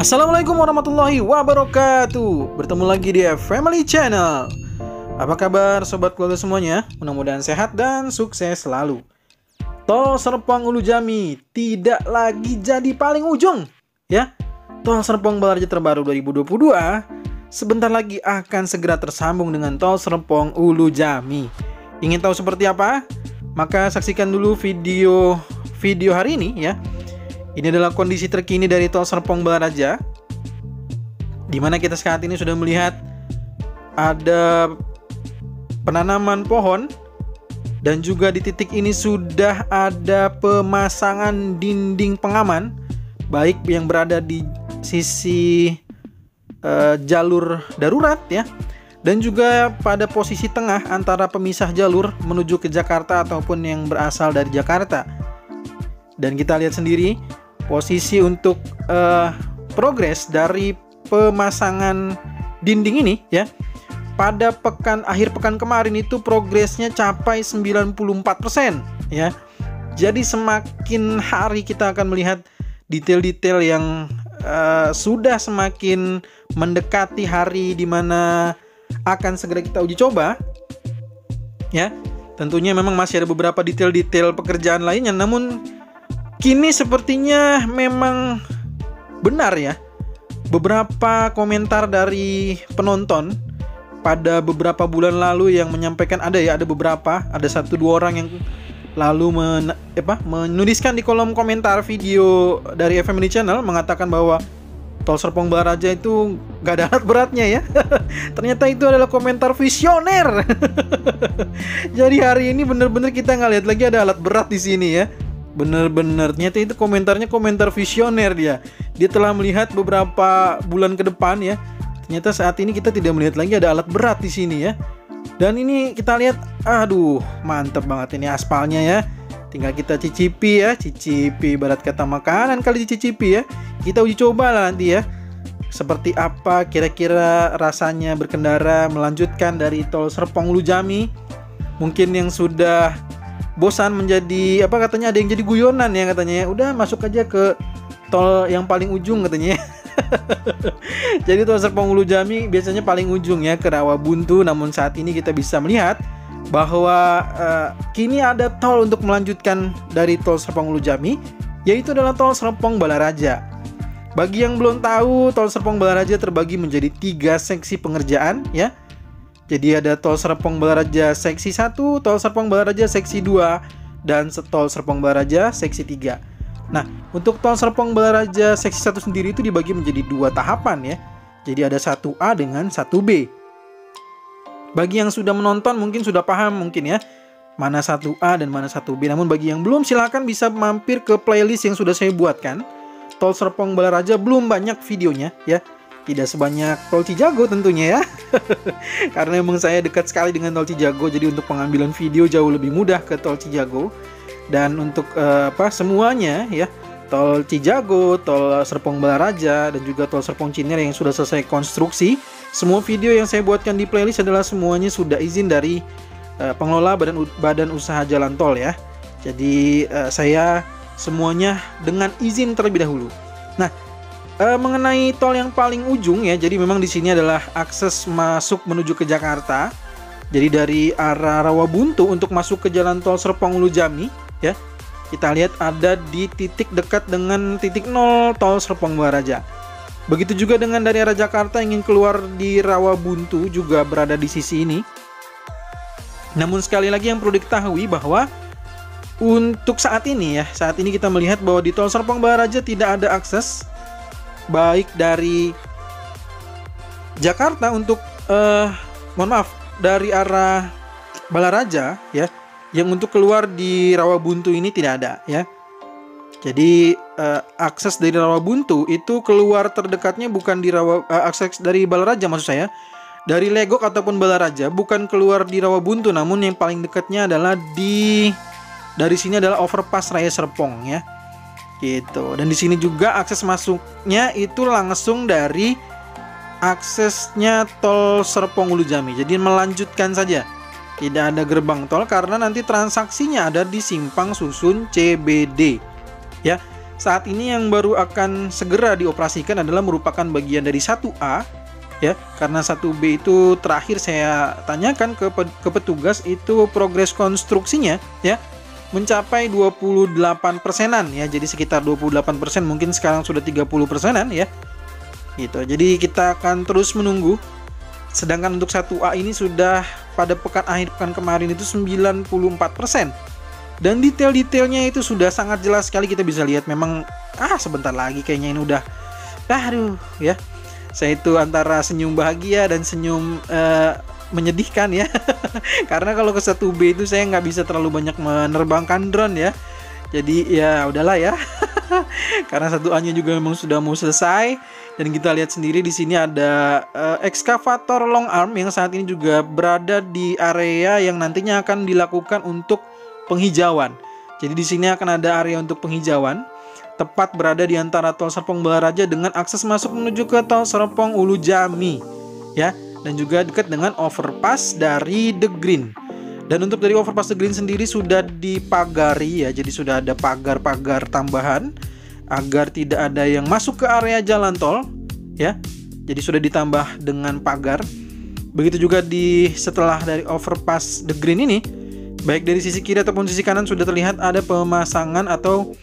Assalamualaikum warahmatullahi wabarakatuh. Bertemu lagi di Family Channel. Apa kabar sobat keluarga semuanya? Mudah-mudahan sehat dan sukses selalu. Tol Serpong Ulu Jami tidak lagi jadi paling ujung, ya. Tol Serpong Balaraja terbaru 2022 sebentar lagi akan segera tersambung dengan Tol Serpong Ulu Jami. Ingin tahu seperti apa? Maka saksikan dulu video hari ini ya. Ini adalah kondisi terkini dari Tol Serpong Balaraja, di mana kita saat ini sudah melihat ada penanaman pohon dan juga di titik ini sudah ada pemasangan dinding pengaman, baik yang berada di sisi jalur darurat ya, dan juga pada posisi tengah antara pemisah jalur menuju ke Jakarta ataupun yang berasal dari Jakarta. Dan kita lihat sendiri posisi untuk progres dari pemasangan dinding ini ya. Pada akhir pekan kemarin itu progresnya capai 94% ya. Jadi semakin hari kita akan melihat detail-detail yang sudah semakin mendekati hari di mana akan segera kita uji coba ya. Tentunya memang masih ada beberapa detail-detail pekerjaan lainnya, namun kini sepertinya memang benar ya. Beberapa komentar dari penonton pada beberapa bulan lalu yang menyampaikan ada 1-2 orang yang lalu menuliskan di kolom komentar video dari FMD Channel mengatakan bahwa Tol Serpong Balaraja itu gak ada alat beratnya ya. Ternyata itu adalah komentar visioner. Jadi hari ini bener-bener kita nggak lihat lagi ada alat berat di sini ya. Bener-bener ternyata itu komentarnya komentar visioner dia. Dia telah melihat beberapa bulan ke depan ya. Ternyata saat ini kita tidak melihat lagi ada alat berat di sini ya. Dan ini kita lihat, aduh, mantep banget ini aspalnya ya. Tinggal kita cicipi ya, cicipi ibarat kata makanan kali dicicipi ya. Kita uji coba lah nanti ya. Seperti apa kira-kira rasanya berkendara melanjutkan dari Tol Serpong Ulu Jami. Mungkin yang sudah bosan menjadi ada yang jadi guyonan ya katanya ya. Udah masuk aja ke tol yang paling ujung katanya ya. Jadi Tol Serpong Ulu Jami biasanya paling ujung ya ke Rawabuntu, namun saat ini kita bisa melihat bahwa kini ada tol untuk melanjutkan dari Tol Serpong Ulu Jami, yaitu adalah Tol Serpong Balaraja. Bagi yang belum tahu, Tol Serpong Balaraja terbagi menjadi 3 seksi pengerjaan ya. Jadi ada Tol Serpong Balaraja seksi 1, Tol Serpong Balaraja seksi 2, dan Tol Serpong Balaraja seksi 3. Nah, untuk Tol Serpong Balaraja seksi 1 sendiri itu dibagi menjadi 2 tahapan ya. Jadi ada 1A dengan 1B. Bagi yang sudah menonton mungkin sudah paham mungkin ya, mana 1A dan mana 1B. Namun bagi yang belum, silahkan bisa mampir ke playlist yang sudah saya buatkan. Tol Serpong Balaraja belum banyak videonya ya. Tidak sebanyak Tol Cijago tentunya ya. Karena memang saya dekat sekali dengan Tol Cijago, jadi untuk pengambilan video jauh lebih mudah ke Tol Cijago. Dan untuk semuanya ya, Tol Cijago, Tol Serpong Balaraja, dan juga Tol Serpong Cinere yang sudah selesai konstruksi, semua video yang saya buatkan di playlist adalah semuanya sudah izin dari pengelola badan usaha jalan tol ya. Jadi saya semuanya dengan izin terlebih dahulu. Nah, mengenai tol yang paling ujung ya, jadi memang di sini adalah akses masuk menuju ke Jakarta. Jadi dari arah Rawabuntu untuk masuk ke jalan Tol Serpong Ulu Jami ya, kita lihat ada di titik dekat dengan titik 0 Tol Serpong Balaraja. Begitu juga dengan dari arah Jakarta ingin keluar di Rawabuntu juga berada di sisi ini. Namun sekali lagi yang perlu diketahui bahwa untuk saat ini kita melihat bahwa di Tol Serpong Balaraja tidak ada akses baik dari Jakarta untuk dari arah Balaraja ya, yang untuk keluar di Rawabuntu ini tidak ada ya. Jadi akses dari Rawabuntu itu keluar terdekatnya bukan di akses dari Balaraja maksud saya. Dari Legok ataupun Balaraja bukan keluar di Rawabuntu, namun yang paling dekatnya adalah dari sini adalah overpass Raya Serpong ya. Gitu. Dan di sini juga akses masuknya itu langsung dari aksesnya Tol Serpong Ulu Jami. Jadi melanjutkan saja. Tidak ada gerbang tol karena nanti transaksinya ada di Simpang Susun CBD. Ya. saat ini yang baru akan segera dioperasikan adalah merupakan bagian dari 1A ya, karena 1B itu terakhir saya tanyakan ke petugas itu progres konstruksinya ya mencapai 28%-an ya, jadi sekitar 28%, mungkin sekarang sudah 30%-an ya gitu. Jadi kita akan terus menunggu. Sedangkan untuk 1A ini sudah pada akhir pekan kemarin itu 94%. Dan detail-detailnya itu sudah sangat jelas sekali, kita bisa lihat memang sebentar lagi kayaknya ini udah aduh ya. Saya itu antara senyum bahagia dan senyum menyedihkan ya. Karena kalau ke 1B itu saya nggak bisa terlalu banyak menerbangkan drone ya. Jadi ya udahlah ya. Karena 1A-nya juga memang sudah mau selesai. Dan kita lihat sendiri di sini ada ekskavator long arm yang saat ini juga berada di area yang nantinya akan dilakukan untuk penghijauan. Jadi di sini akan ada area untuk penghijauan, tepat berada di antara Tol Serpong Balaraja dengan akses masuk menuju ke Tol Serpong Ulu Jami ya, dan juga dekat dengan overpass dari The Green. Dan untuk dari overpass The Green sendiri sudah dipagari ya, jadi sudah ada pagar-pagar tambahan agar tidak ada yang masuk ke area jalan tol ya. Jadi sudah ditambah dengan pagar. Begitu juga setelah dari overpass The Green ini, baik dari sisi kiri ataupun sisi kanan sudah terlihat ada pemasangan atau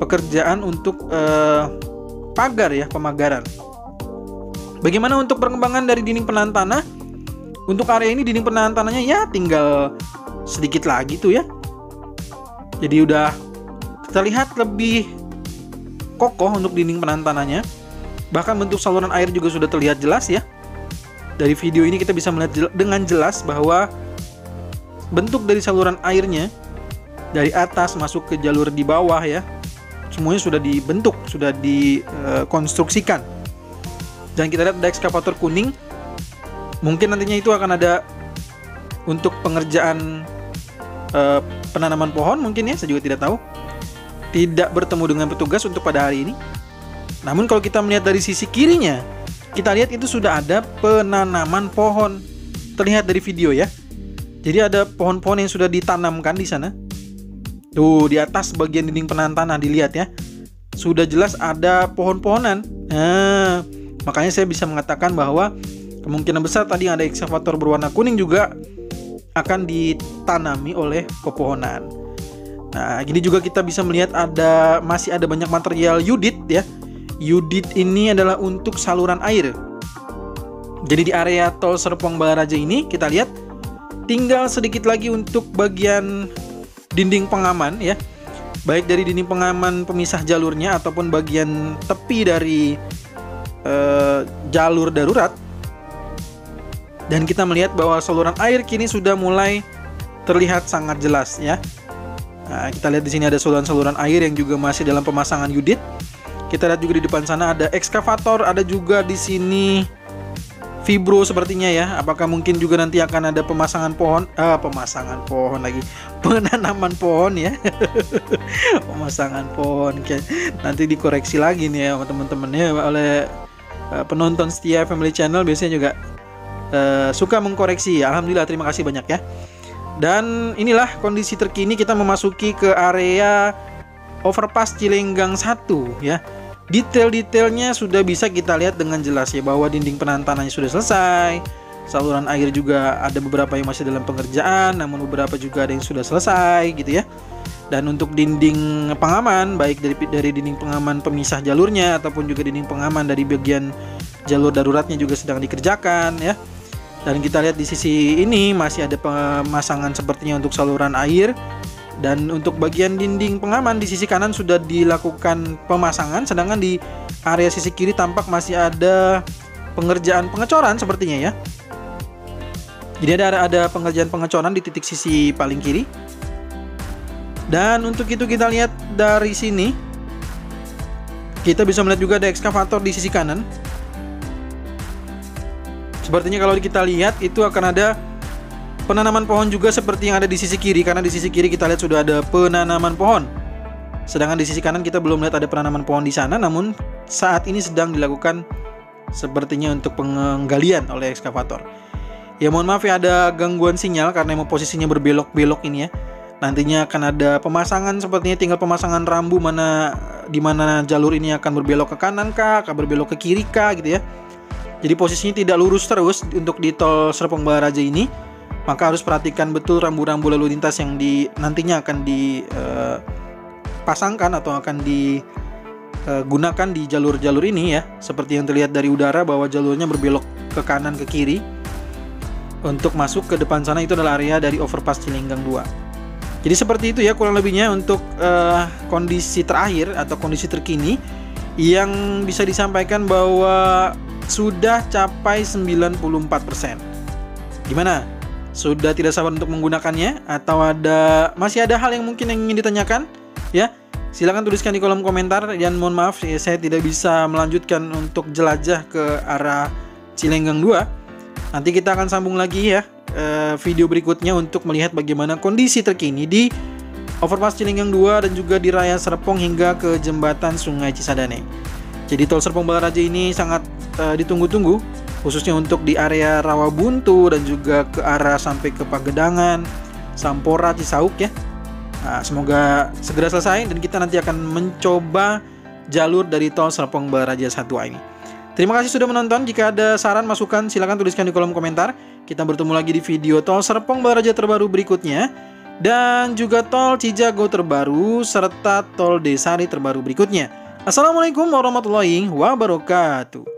pekerjaan untuk pagar ya, pemagaran. Bagaimana untuk perkembangan dari dinding penahan tanah? Untuk area ini dinding penahan tanahnya ya tinggal sedikit lagi tuh ya. Jadi udah terlihat lebih kokoh untuk dinding penahan tanahnya. Bahkan bentuk saluran air juga sudah terlihat jelas ya. Dari video ini kita bisa melihat dengan jelas bahwa bentuk dari saluran airnya dari atas masuk ke jalur di bawah ya, semuanya sudah dibentuk, sudah dikonstruksikan. Dan kita lihat ada ekskavator kuning. Mungkin nantinya itu akan ada untuk pengerjaan penanaman pohon mungkin ya, saya juga tidak tahu. Tidak bertemu dengan petugas untuk pada hari ini. Namun kalau kita melihat dari sisi kirinya, kita lihat itu sudah ada penanaman pohon. Terlihat dari video ya. Jadi ada pohon-pohon yang sudah ditanamkan di sana. Tuh di atas bagian dinding penahan tanah dilihat ya. Sudah jelas ada pohon-pohonan. Nah, makanya saya bisa mengatakan bahwa kemungkinan besar tadi yang ada ekskavator berwarna kuning juga akan ditanami oleh pepohonan. Nah, gini juga kita bisa melihat masih ada banyak material Yudit ya. Yudit ini adalah untuk saluran air. Jadi di area Tol Serpong Balaraja ini kita lihat tinggal sedikit lagi untuk bagian dinding pengaman ya. Baik dari dinding pengaman pemisah jalurnya ataupun bagian tepi dari jalur darurat. Dan kita melihat bahwa saluran air kini sudah mulai terlihat sangat jelas ya. Nah, kita lihat di sini ada saluran-saluran air yang juga masih dalam pemasangan Yudit. Kita lihat juga di depan sana ada ekskavator, ada juga di sini fibro sepertinya ya. Apakah mungkin juga nanti akan ada penanaman pohon ya. Pemasangan pohon. Nanti dikoreksi lagi nih ya sama teman-temannya oleh penonton setia Family Channel, biasanya juga suka mengkoreksi. Alhamdulillah, terima kasih banyak ya. Dan inilah kondisi terkini, kita memasuki ke area overpass Cilenggang 1 ya. Detail-detailnya sudah bisa kita lihat dengan jelas ya, bahwa dinding penahan tanahnya sudah selesai. Saluran air juga ada beberapa yang masih dalam pengerjaan, namun beberapa juga ada yang sudah selesai gitu ya. Dan untuk dinding pengaman, baik dari dinding pengaman pemisah jalurnya ataupun juga dinding pengaman dari bagian jalur daruratnya juga sedang dikerjakan ya. Dan kita lihat di sisi ini masih ada pemasangan sepertinya untuk saluran air. Dan untuk bagian dinding pengaman di sisi kanan sudah dilakukan pemasangan, sedangkan di area sisi kiri tampak masih ada pengerjaan pengecoran sepertinya ya. Jadi ada pengerjaan pengecoran di titik sisi paling kiri. Dan untuk itu kita lihat dari sini, kita bisa melihat juga ada ekskavator di sisi kanan. Sepertinya kalau kita lihat itu akan ada penanaman pohon juga seperti yang ada di sisi kiri, karena di sisi kiri kita lihat sudah ada penanaman pohon. Sedangkan di sisi kanan kita belum lihat ada penanaman pohon di sana, namun saat ini sedang dilakukan sepertinya untuk penggalian oleh ekskavator. Ya mohon maaf ya, ada gangguan sinyal karena emang posisinya berbelok-belok ini ya. Nantinya akan ada pemasangan, sepertinya tinggal pemasangan rambu mana di mana jalur ini akan berbelok ke kanan kah, akan berbelok ke kiri kah gitu ya. Jadi posisinya tidak lurus terus untuk di tol Serpong Balaraja ini. Maka harus perhatikan betul rambu-rambu lalu lintas yang nantinya akan dipasangkan atau akan digunakan di jalur-jalur ini ya. Seperti yang terlihat dari udara bahwa jalurnya berbelok ke kanan ke kiri. Untuk masuk ke depan sana itu adalah area dari overpass Cilenggang 2. Jadi seperti itu ya kurang lebihnya untuk kondisi terakhir atau kondisi terkini yang bisa disampaikan bahwa sudah capai 94%. Gimana? Sudah tidak sabar untuk menggunakannya atau masih ada hal yang mungkin yang ingin ditanyakan? Ya, silakan tuliskan di kolom komentar. Dan mohon maaf ya, saya tidak bisa melanjutkan untuk jelajah ke arah Cilenggang 2. Nanti kita akan sambung lagi ya video berikutnya untuk melihat bagaimana kondisi terkini di overpass Cilenggang 2 dan juga di Raya Serpong hingga ke jembatan Sungai Cisadane. Jadi tol Serpong Balaraja ini sangat ditunggu-tunggu, khususnya untuk di area Rawabuntu dan juga ke arah sampai ke Pagedangan, Sampora, Cisauk ya. Nah, semoga segera selesai dan kita nanti akan mencoba jalur dari tol Serpong Balaraja 1A ini. Terima kasih sudah menonton. Jika ada saran masukan silahkan tuliskan di kolom komentar. Kita bertemu lagi di video tol Serpong Balaraja terbaru berikutnya dan juga tol Cijago terbaru serta tol Desari terbaru berikutnya. Assalamualaikum warahmatullahi wabarakatuh.